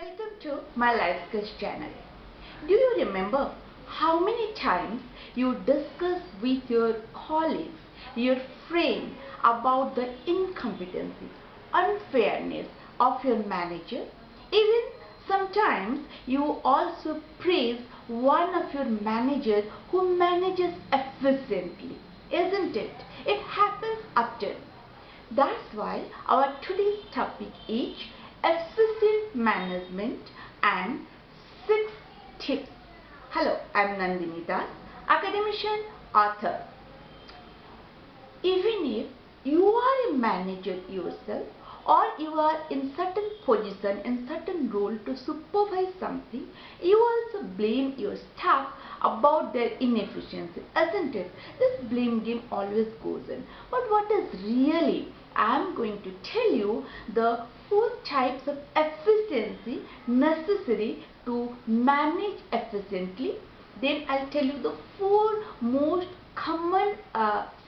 Welcome to my Life Skills channel. Do you remember how many times you discuss with your colleagues, your friends about the incompetency, unfairness of your manager? Even sometimes you also praise one of your managers who manages efficiently, isn't it? It happens often. That's why our today's topic is efficient management and 6 tips. Hello, I'm Nandini Das, academician, author. Even if you are a manager yourself or you are in certain position, in certain role to supervise something, you also blame your staff about their inefficiency, isn't it? This blame game always goes in. But what is really, I am going to tell you the 4 types of efficiency necessary to manage efficiently. Then I'll tell you the 4 most common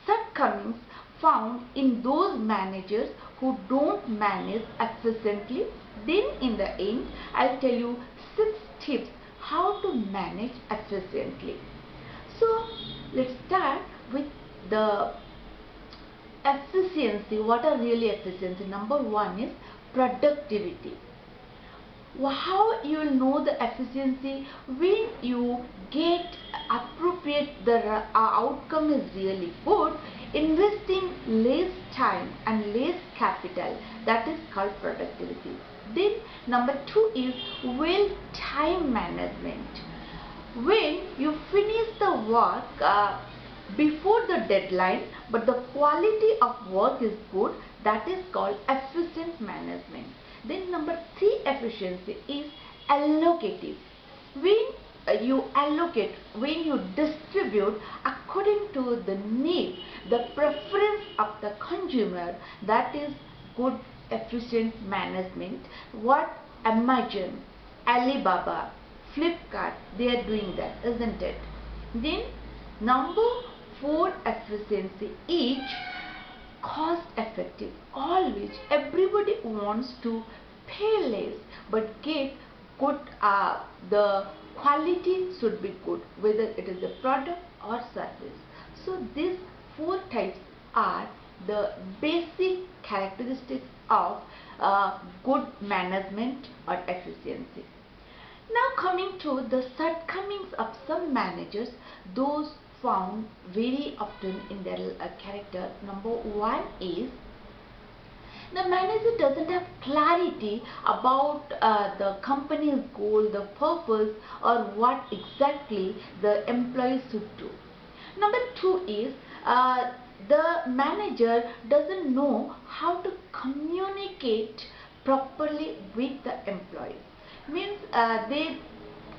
shortcomings found in those managers who don't manage efficiently. Then in the end, I'll tell you 6 tips how to manage efficiently. So let's start with the efficiency. What are really efficiency? Number 1 is productivity. How you will know the efficiency? When you get appropriate, the outcome is really good, investing less time and less capital, that is called productivity. Then number 2 is well time management. When you finish the work before the deadline but the quality of work is good, that is called efficient management. Then number 3 efficiency is allocative. When you allocate, when you distribute according to the need, the preference of the consumer, that is good efficient management. What Amazon, Alibaba, Flipkart, they are doing that, isn't it? Then number 4 efficiency is cost effective. Always everybody wants to pay less but get good, the quality should be good, whether it is a product or service. So these 4 types are the basic characteristics of good management or efficiency. Now coming to the shortcomings of some managers, those found very often in their character. Number 1 is the manager doesn't have clarity about the company's goal, the purpose, or what exactly the employees should do. Number 2 is the manager doesn't know how to communicate properly with the employees. Means they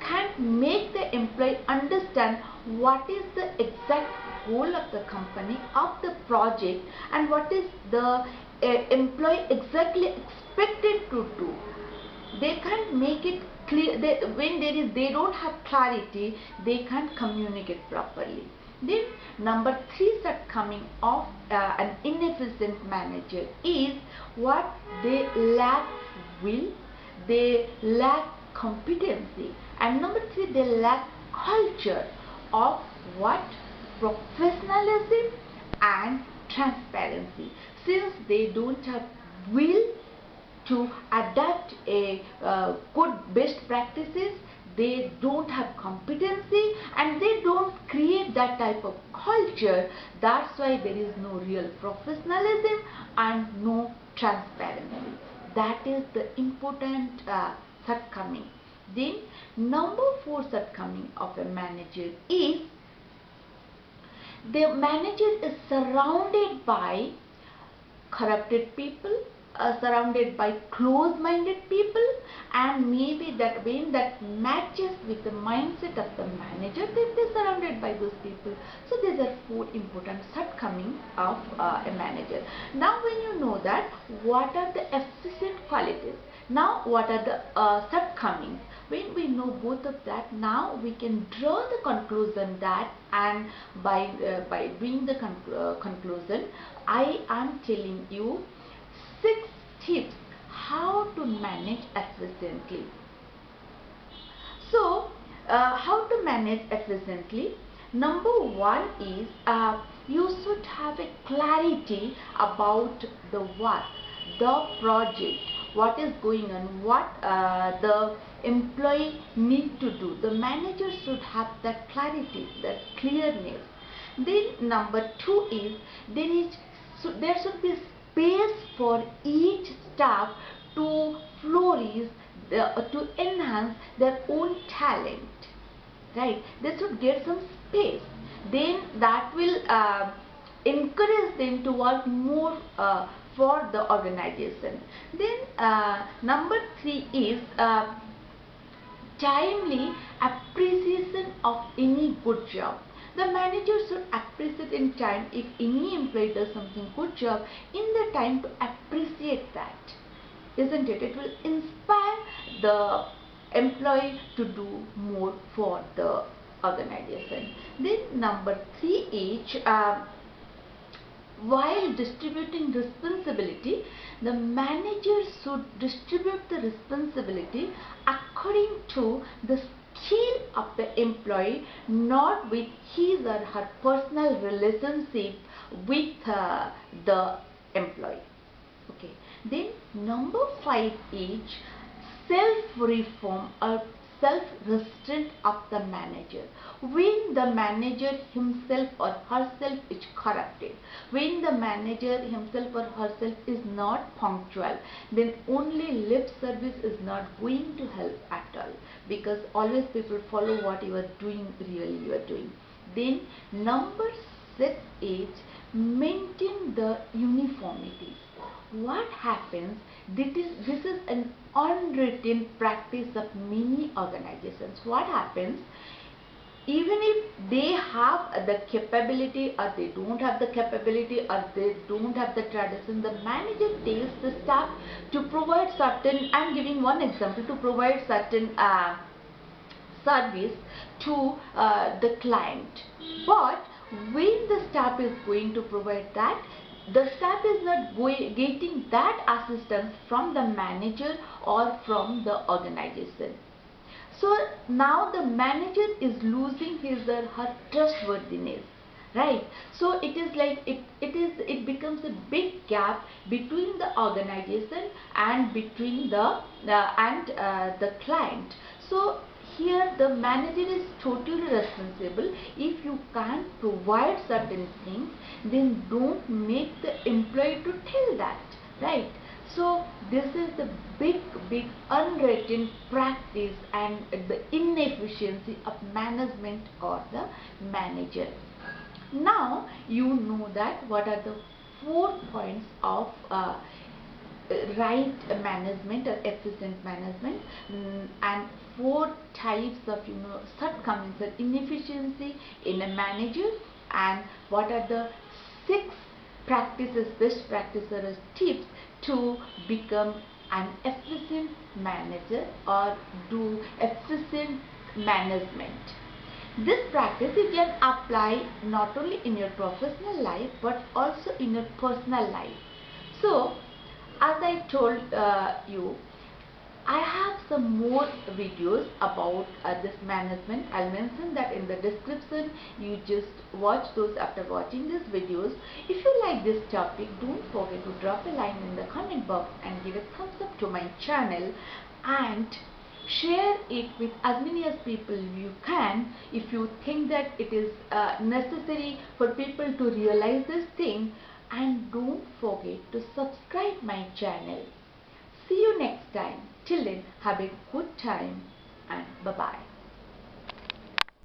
can't make the employee understand what is the exact goal of the company, of the project, and what is the employee exactly expected to do. They can't make it clear. When they don't have clarity, they can't communicate properly. Then number 3 shortcoming of an inefficient manager is what they lack will, they lack competency, and number 3 they lack culture of what professionalism and transparency. Since they don't have will to adapt a good best practices, they don't have competency and they don't create that type of culture. That's why there is no real professionalism and no transparency. That is the important shortcoming. Then number 4 shortcoming of a manager is the manager is surrounded by corrupted people, surrounded by close-minded people, and maybe that when that matches with the mindset of the manager, then they're surrounded by those people. So these are 4 important shortcomings of a manager. Now when you know that, what are the efficient qualities? Now what are the shortcomings? When we know both of that, now we can draw the conclusion that, and by doing the conclusion, I am telling you 6 tips how to manage efficiently. how to manage efficiently? Number one is you should have a clarity about the work, the project, what is going on, what the employee need to do. The manager should have that clarity, that clearness. Then number two is there should be space for each staff to flourish, to enhance their own talent, right? They should get some space, then that will encourage them to work more for the organization. Then number three is timely appreciation of any good job. The manager should appreciate in time. If any employee does something good job, in the time to appreciate that, isn't it? It will inspire the employee to do more for the organization. Then number three is while distributing responsibility, the manager should distribute the responsibility according to the skill of the employee, not with his or her personal relationship with the employee. Okay. Then number five is self-reform or self-restraint of the manager. When the manager himself or herself is corrupted, when the manager himself or herself is not punctual, then only lip service is not going to help at all, because always people follow what you are doing, really you are doing. Then number six is maintain the uniformity. What happens, this is an unwritten practice of many organizations. What happens, even if they have the capability or they don't have the capability or they don't have the tradition, the manager tells the staff to provide certain, I am giving one example, to provide certain service to the client. But when the staff is going to provide that, the staff is not getting that assistance from the manager or from the organization. So now the manager is losing his or her trustworthiness, right? So it is like it becomes a big gap between the organization and between the client. So here the manager is totally responsible. If you can't provide certain things, then don't make the employee to tell that, right? So this is the big unwritten practice and the inefficiency of management or the manager. Now you know that what are the 4 points of right management or efficient management, and 4 types of shortcomings or inefficiency in a manager, and what are the 6 practices, best practices or tips to become an efficient manager or do efficient management. This practice you can apply not only in your professional life but also in your personal life. So as I told you, I have some more videos about this management. I'll mention that in the description. You just watch those after watching these videos. If you like this topic, don't forget to drop a line in the comment box and give a thumbs up to my channel, and share it with as many as people you can if you think that it is necessary for people to realize this thing. And don't forget to subscribe my channel. See you next time. Till then, have a good time and bye-bye.